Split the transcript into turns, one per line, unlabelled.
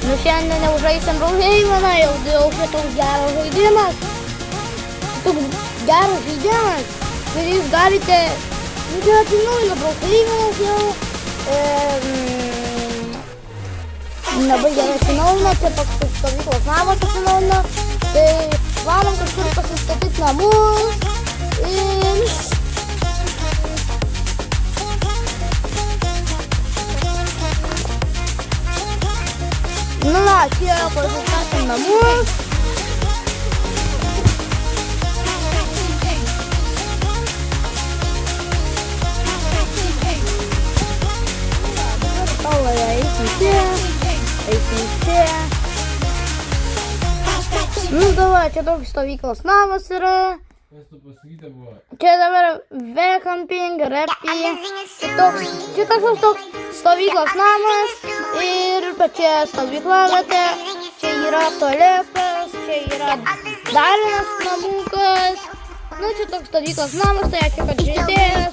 Nu šiandien jau žaisim Brookhaveną, jau toks geras žaidimas. Toks geras žaidimas, kur jūs galite atsinaujina Brookhavenas jau. Labai gerai atsinaujina, čia toks stovyklos namas atsinaujina. Tai varom kažkur pasistatyti namus. Nu va, čia pasistatėm namus. Eisim čia. Nu davai, čia toks stovyklos namas yra. Čia dabar V-camping, repi. Čia toks stovyklos namas. Ir pačia stovyklavietė. Čia yra tualetas, čia yra dar vienas namukas. Nu čia toks stovyklos namas, tai čia kad žaidėjas.